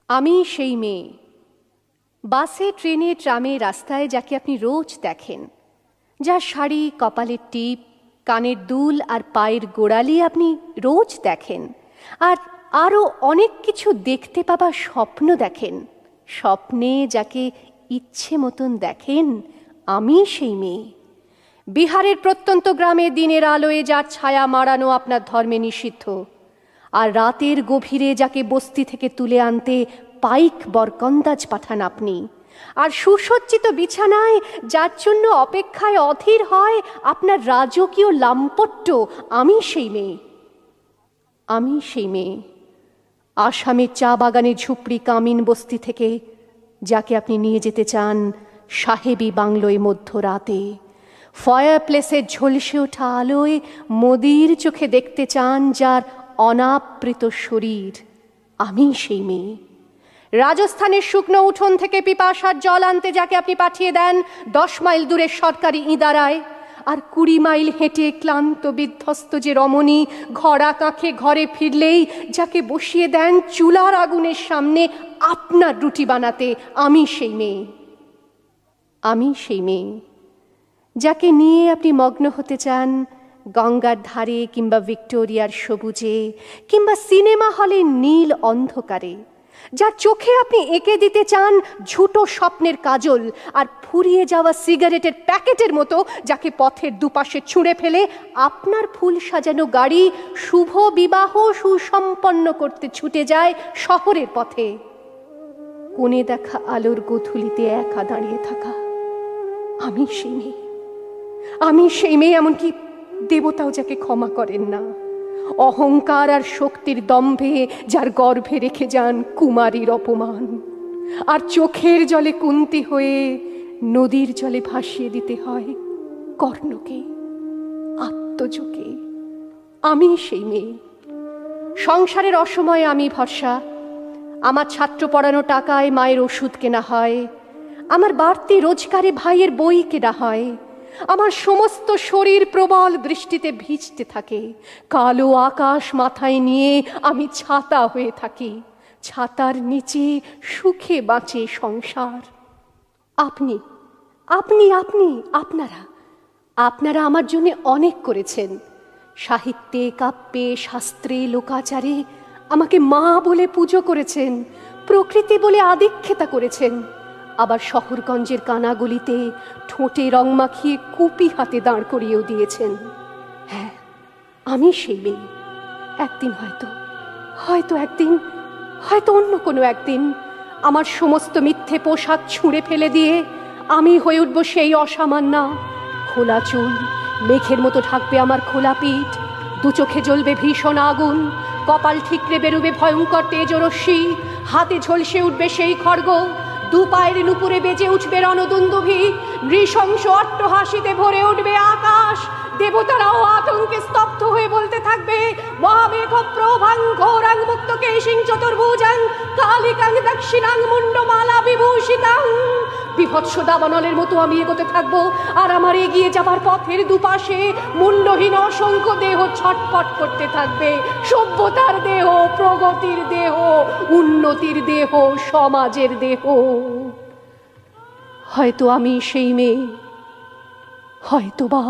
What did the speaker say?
আমি সেই মেয়ে, বাসে ট্রেনে ট্রামে রাস্তায় যাকে আপনি রোজ দেখেন, যার শাড়ি, কপালের টিপ, কানের দুল আর পায়ের গোড়ালি আপনি রোজ দেখেন, আর আরও অনেক কিছু দেখতে পাবার স্বপ্ন দেখেন। স্বপ্নে যাকে ইচ্ছে মতন দেখেন, আমি সেই মেয়ে। বিহারের প্রত্যন্ত গ্রামে দিনের আলোয় যার ছায়া মাড়ানো আপনার ধর্মে নিষিদ্ধ, আর রাতের গভীরে যাকে বস্তি থেকে তুলে আনতে পাইক বরকন্দাজ পাঠান আপনি, আর সুসজ্জিত বিছানায় যার জন্য অপেক্ষায় অধীর হয় আপনার রাজকীয় লাম্পট্য, আমি সেই মেয়ে। আমি সেই মেয়ে, আসামের চা বাগানের ঝুপড়ি কামিন বস্তি থেকে যাকে আপনি নিয়ে যেতে চান সাহেবী বাংলোয় মধ্যরাতে, ফায়ার প্লেসের ঝলসে ওঠা আলোয় মোদির চোখে দেখতে চান যার অনাবৃত শরীর, আমি সেই মেয়ে। রাজস্থানের শুকনো উঠোন থেকে পিপাসার জল আনতে যাকে আপনি পাঠিয়ে দেন 10 মাইল দূরের সরকারি ইদারায়, আর 20 মাইল হেঁটে ক্লান্ত বিধ্বস্ত যে রমণী ঘরা কাঁখে ঘরে ফিরলেই যাকে বসিয়ে দেন চুলার আগুনের সামনে আপনার রুটি বানাতে, আমি সেই মেয়ে। আমি সেই মেয়ে যাকে নিয়ে আপনি মগ্ন হতে চান গঙ্গার ধারে কিংবা ভিক্টোরিয়ার সবুজে কিংবা সিনেমা হলের নীল অন্ধকারে, যার চোখে আপনি এঁকে দিতে চান ঝুটো স্বপ্নের কাজল, আর ফুরিয়ে যাওয়া সিগারেটের প্যাকেটের মতো যাকে পথের দুপাশে ছুঁড়ে ফেলে আপনার ফুল সাজানো গাড়ি শুভ বিবাহ সুসম্পন্ন করতে ছুটে যায় শহরের পথে। কোণে দেখা আলোর গোধূলিতে একা দাঁড়িয়ে থাকা, আমি সেই মেয়ে। আমি সেই মেয়ে, এমনকি দেবতাও যাকে ক্ষমা করেন না, অহংকার আর শক্তির দম্ভে যার গর্ভে রেখে যান কুমারীর অপমান, আর চোখের জলে কুন্তি হয়ে নদীর জলে ভাসিয়ে দিতে হয় কর্ণকে, আত্মজকে। আমি সেই মেয়ে। সংসারের অসময়ে আমি ভরসা, আমার ছাত্র পড়ানো টাকায় মায়ের ওষুধ কেনা হয়, আমার বাড়তি রোজগারে ভাইয়ের বই কেনা হয়, আমার সমস্ত শরীর প্রবল বৃষ্টিতে ভিজতে থাকে, কালো আকাশ মাথায় নিয়ে আমি ছাতা হয়ে থাকি, ছাতার নিচে সুখে বাঁচে সংসার। আপনি আপনি আপনি আপনারা আপনারা আমার জন্য অনেক করেছেন। সাহিত্যে, কাব্যে, শাস্ত্রে, লোকাচারে আমাকে মা বলে পুজো করেছেন, প্রকৃতি বলে আদিক্ষেতা করেছেন, আবার শহরগঞ্জের কানাগলিতে ঠোঁটে রং মাখিয়ে কুপি হাতে দাঁড় করিয়েও দিয়েছেন। হ্যাঁ, আমি সেই মেয়ে। একদিন হয়তো অন্য কোনো একদিন আমার সমস্ত মিথ্যে পোশাক ছুঁড়ে ফেলে দিয়ে আমি হয়ে উঠব সেই অসামান্যা। খোলা চুল মেঘের মতো ঢাকবে আমার খোলা পিঠ, দু চোখে জ্বলবে ভীষণ আগুন, কপাল ঠিকরে বেরোবে ভয়ঙ্কর তেজরশ্মি, হাতে ঝলসে উঠবে সেই খড়গ, দু পায়ের নুপুরে বেজে উঠবে রণদুন্দুভি, নৃশংস অট্টহাসিতে ভরে উঠবে আকাশ। দেবতারাও আতঙ্কে স্তব্ধ হয়ে বলতে থাকবে, মহামেঘ প্রভাং ঘোরাং মুক্ত কেশিং চতুর্ভুজাং কালিকাং দক্ষিণাং মুন্ডমালা বিভূষিতাং। বিভৎস দাবানলের মতো আমি এগোতে থাকবো, আর আমার এগিয়ে যাবার পথের দুপাশে মুন্ডহীন অসংখ্য দেহ ছটফট করতে থাকবে। সভ্যতার দেহ, প্রগতির দেহ, উন্নতির দেহ, সমাজের দেহ। হয়তো আমি সেই মেয়ে, হয়তোবা।